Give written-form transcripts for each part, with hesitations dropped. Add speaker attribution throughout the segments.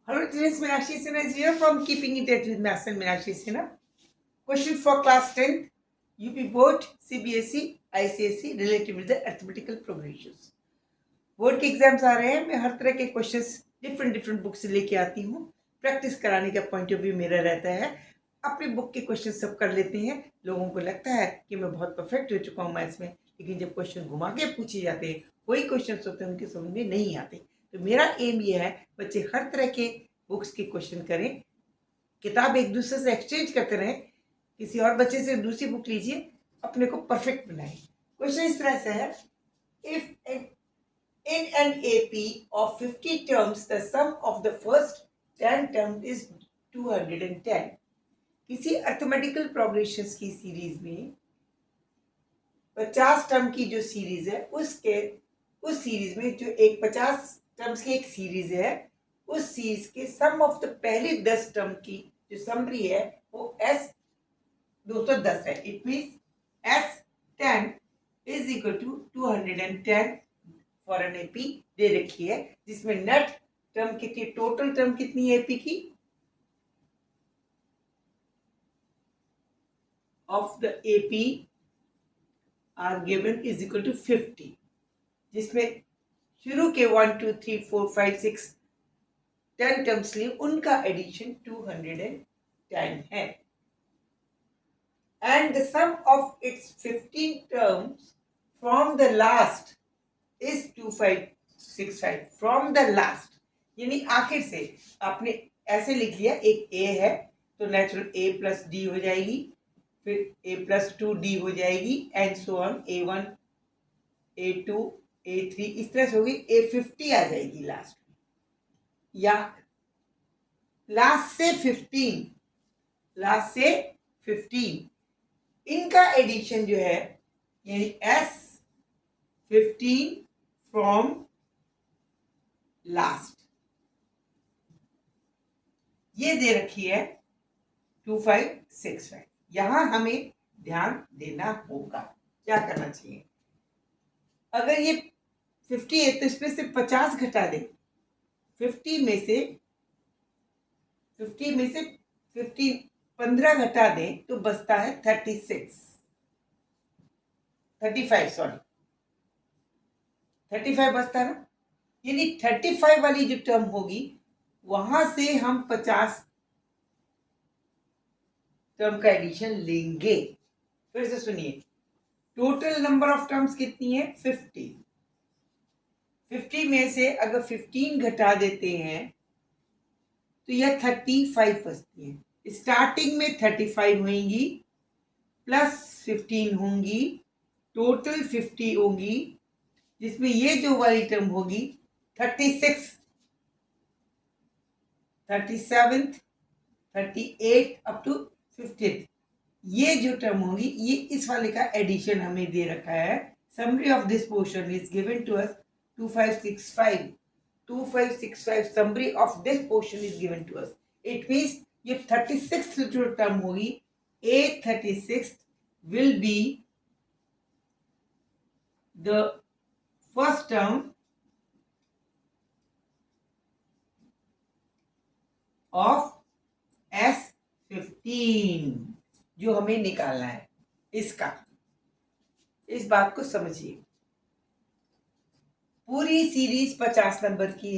Speaker 1: Hello, students. Meenakshi Sinha is here from Keeping in Touch with Maths and Meenakshi Sinha. Question for class 10th, UP Board, CBSE, ICSE related with the arithmetical progressions. Board के exams आ रहे हैं, मैं हर तरह के questions different book से लेके आती हूँ. प्रैक्टिस कराने का पॉइंट ऑफ व्यू मेरा रहता है. अपनी बुक के क्वेश्चन सब कर लेते हैं. लोगों को लगता है कि मैं बहुत परफेक्ट हो चुका हूँ मैथ्स में, लेकिन जब क्वेश्चन घुमा के पूछे जाते हैं, कोई क्वेश्चन होते हैं उनके समझ में नहीं आते. तो मेरा एम ये है बच्चे हर तरह के बुक्स के क्वेश्चन करें, किताब एक दूसरे से एक्सचेंज करते रहें, किसी और बच्चे से दूसरी बुक लीजिए, अपने को परफेक्ट बनाएं. क्वेश्चन इस तरह से है, if in an AP of 50 terms, the sum of the first 10 terms is 210. किसी अर्थमेटिकल प्रोग्रेशंस की सीरीज में 50 टर्म की जो सीरीज है उस सीरीज में जो एक 50 टर्म्स की एक सीरीज है, उस सीरीज के सम ऑफ द पहले 10 टर्म की जो समरी है वो S 210 है. It means S10 is equal to 210 for n AP दे रखी है, जिसमें नेट टर्म कितनी, टोटल टर्म कितनी है एपी की of the AP are given is equal to 50, जिसमें शुरू के 1 2 3 4 5 6 10 टर्म्स लिए उनका एडिशन 210 है. And the sum of its 15 terms from the last is 2565 from the last, यानी आखिर से. आपने ऐसे लिख लिया, एक ए है तो नेचुरल ए प्लस डी हो जाएगी, फिर ए प्लस 2d हो जाएगी, and so on A1 A2 A3 इस तरह से होगी. A50 आ जाएगी लास्ट में, या लास्ट से 15 इनका एडिशन जो है, यानी S15 फ्रॉम लास्ट, ये दे रखी है 2565. यहां हमें ध्यान देना होगा. क्या करना चाहिए, अगर ये 50 है तो इसमें से 50 घटा दे. 50 में से 15 घटा दें तो बचता है 35 बचता है ना. यानी 35 वाली जो टर्म होगी वहां से हम 50 टर्म का एडिशन लेंगे. फिर से सुनिए, टोटल नंबर ऑफ टर्म्स कितनी है 50 में से अगर 15 घटा देते हैं तो यह 35 बचती है. स्टार्टिंग में 35 होंगी प्लस 15 होंगी, टोटल 50 होंगी, जिसमें ये जो वाली टर्म होगी 36 37 38 अप टू 50, ये जो टर्म होगी ये इस वाले का एडिशन हमें दे रखा है. Summary of this portion is given to us 2565 summary of this portion is given to us. It means ये 36 जो टर्म होगी A36 will be the first term of S15 जो हमें निकालना है. इसका, इस बात को समझिए, पूरी सीरीज 50 नंबर की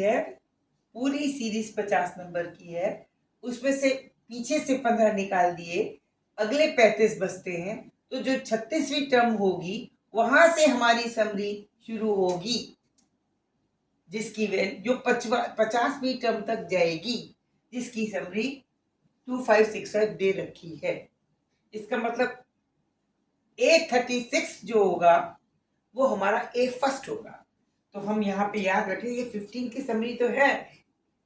Speaker 1: है, उसमें से पीछे से 15 निकाल दिए, अगले 35 बचते हैं, तो जो 36वीं टर्म होगी वहां से हमारी समरी शुरू होगी, जिसकी वैल्यू जो 50वीं टर्म तक जाएगी, जिसकी समरी 2565 दे रखी है. इसका मतलब A36 जो होगा वो हमारा A फर्स्ट होगा. तो हम यहाँ पे याद रखें, ये 15 की समरी तो है,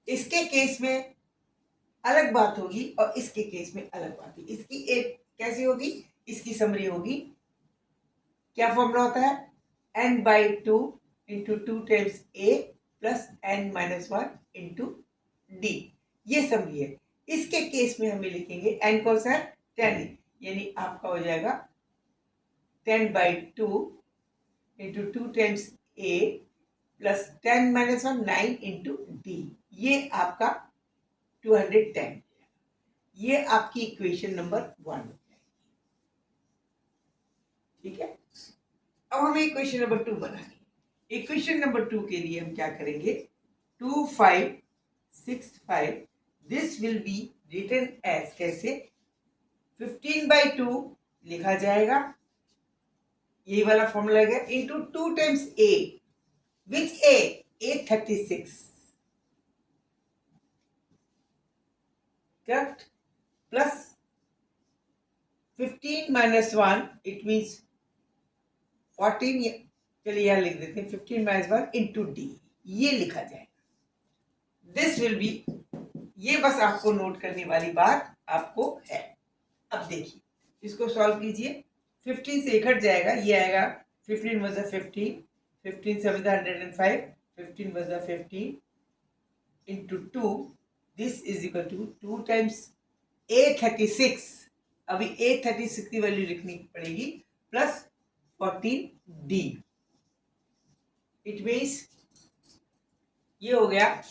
Speaker 1: इसके केस में अलग बात होगी और इसके केस में अलग बात होगी. इसकी एक कैसी होगी, इसकी समरी होगी, क्या फॉर्मूला होता है, n/2 into 2 times A plus n-1 into D, ये समरी है. इसके केस में हमें लिखेंगे n कौन सा है 10, यानी आपका हो जाएगा 10/2 into 2 times A plus 10-1 9 into D. ये आपका 210। ये आपकी इक्वेशन नंबर 1 हो जाएगी। ठीक है, अब हमें इक्वेशन नंबर 2 बनानी। इक्वेशन नंबर 2 के लिए हम क्या करेंगे, 2565 this will be written as, कैसे, 15/2 लिखा जाएगा, ये वाला फॉर्मूला है, into 2 times a, which a 36, correct, plus 15 minus 1 it means 14, चलिए यहां लिख देते हैं 15 माइनस 1 इंटू डी, ये लिखा जाएगा। दिस विल बी, ये बस आपको नोट करने वाली बात आपको है। अब देखिए इसको सॉल्व कीजिए, 15 से 1 हट जाएगा, ये आएगा 15 was 15, 15 7 105, 15 was 15 into 2, this is equal to 2 times A36, अभी A36 की वैल्यू लिखनी पड़ेगी, प्लस 14D, इट मीन्स ये हो गया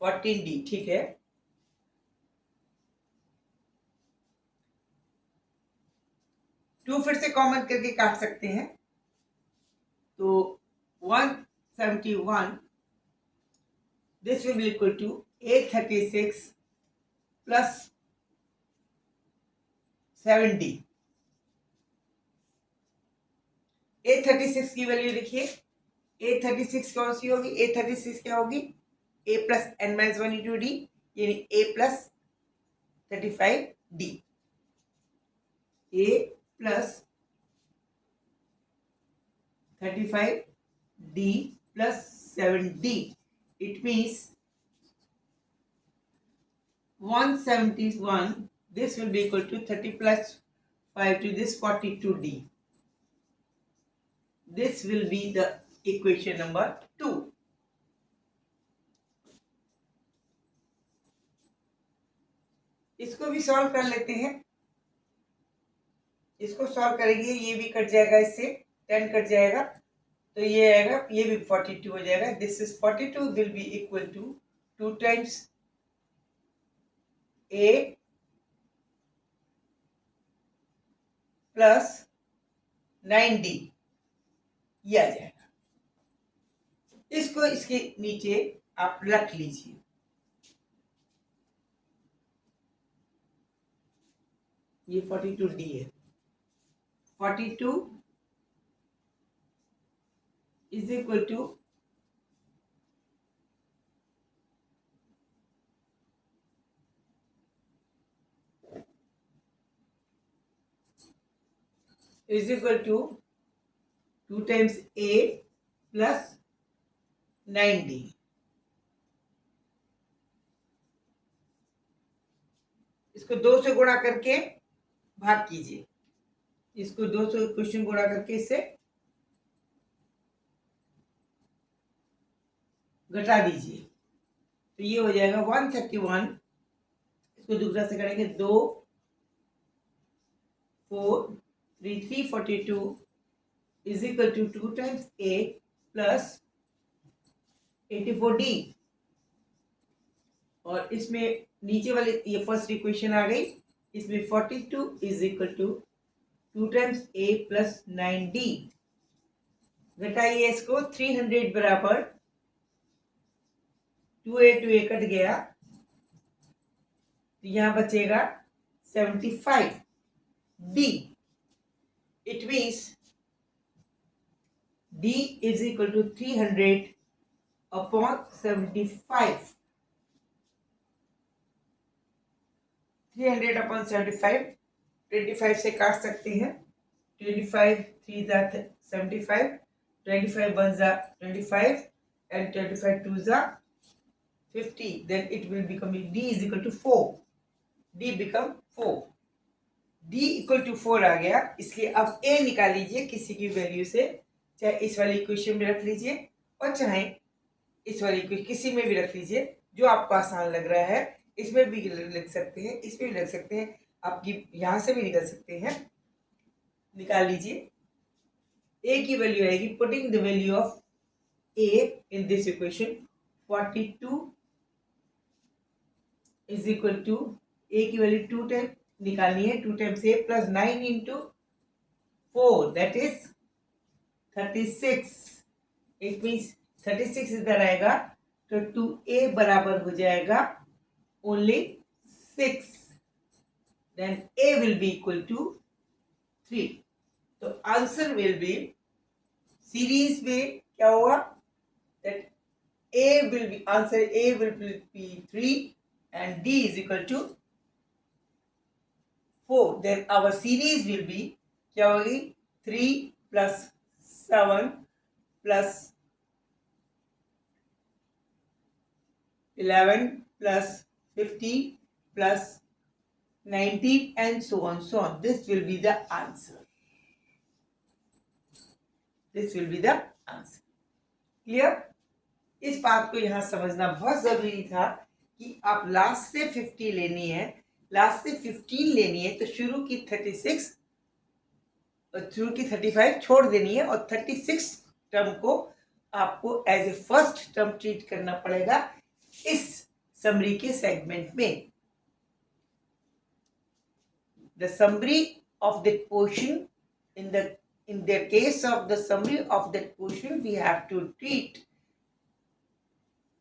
Speaker 1: 14D। ठीक है, 2 फिर से कॉमन करके काट सकते हैं, तो 171 this will be equal to 836 plus 7D। 836 की वैल्यू लिखिए, 836 कौन सी होगी, 836 क्या होगी, a plus n minus 1 into D, यानी a plus 35D, a plus 35D plus 7D, it means 171, this will be equal to 30 plus 5 to this 42D. This will be the equation number 2. इसको भी solve कर लेते हैं, इसको solve करेंगे, ये भी कट जाएगा, इससे 10 कट जाएगा, तो ये आएगा, ये भी 42 हो जाएगा। This is 42 will be equal to 2 times a plus 9D, ये आ जाएगा। इसको इसके नीचे आप रख लीजिए, ये 42D है, 42 is equal to is equal to 2 times a plus 9D। इसको 2 से गुणा करके भाग कीजिए, इसको 2 से क्वेश्चन गुणा करके इससे घटा दीजिए, तो ये हो जाएगा 131, इसको दूसरा से करेंगे 2 4 3 342 is equal to 2 times a plus 84D, और इसमें नीचे वाले ये फर्स्ट इक्वेशन आ गई, इसमें 42 is equal to 2 times a plus 9D, घटाइए इसको, 300 बराबर 2a कट गया, तो यहां बचेगा 75D, it means D is equal to 300 upon 75, 300 upon 75, 25 से काट सकते हैं, 25 3 जा 75, 25 1 जा 25 and 25 2 जा 50, then it will become D is equal to 4, D become 4, D equal to 4 आ गया, इसलिए अब A निकाल लीजिए किसी की वैल्यू से, चाहे इस वाली इक्वेशन में रख लीजिए और चाहे इस वाली इक्वेशन किसी में भी रख लीजिए, जो आपको आसान लग रहा है, इसमें भी लिख सकते हैं, इसमें भी लिख सकते हैं, आपकी यहां से भी निकल सकते हैं, निकाल लीजिए। A की वैल्यू आएगी, putting the value of A in this equation 42 is equal to a की वैल्यू 2 टाइम निकालनी है, 2 times a plus 9 into 4 that is 36. It means 36 इधर आएगा तो 2a बराबर हो जाएगा only 6. Then a will be equal to 3. तो आंसर विल बी सीरीज में क्या होगा that a will be answer a will be 3 and d is equal to 4. Then our series will be क्या होगी 3 plus 7 plus 11 plus 50 plus 19 and so on so on. This will be the answer. This will be the answer. Clear? इस बात को यहाँ समझना बहुत जरूरी था कि आप लास्ट से 50 लेनी है, लास्ट से 15 लेनी है तो शुरू की 36 और शुरू की 35 छोड़ देनी है और 36 टर्म को आपको as a first term treat करना पड़ेगा इस समरी के सेगमेंट में. The summary of that portion in the case of the summary of that portion we have to treat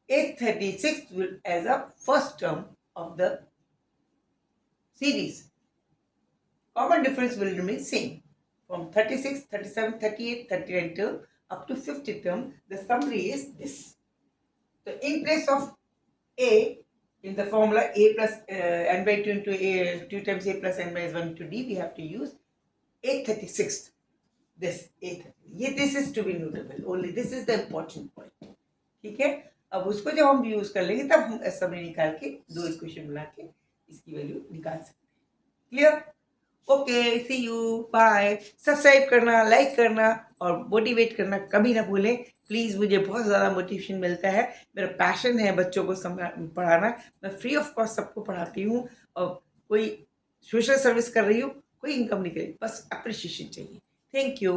Speaker 1: 836 will as a first term of the series. Common difference will remain same. From 36, 37, 38, 39 term up to 50 term, the summary is this. So in place of a, in the formula a plus n by 2 into a, 2 times a plus n minus 1 into d, we have to use 836. This 830. This is to be notable. Only this is the important point. ठीक है. अब उसको जब हम use कर लेंगे तब हम समरी निकाल के दो इक्वेशन बना के इसकी वैल्यू निकाल सकते हैं. Clear? Okay, see you, bye. Subscribe करना, लाइक करना और मोटिवेट करना कभी ना भूलें प्लीज़. मुझे बहुत ज़्यादा मोटिवेशन मिलता है. मेरा पैशन है बच्चों को पढ़ाना. मैं फ्री ऑफ कॉस्ट सबको पढ़ाती हूँ और कोई सोशल सर्विस कर रही हूँ, कोई इनकम नहीं करी, बस अप्रिशिएशन चाहिए. Thank you.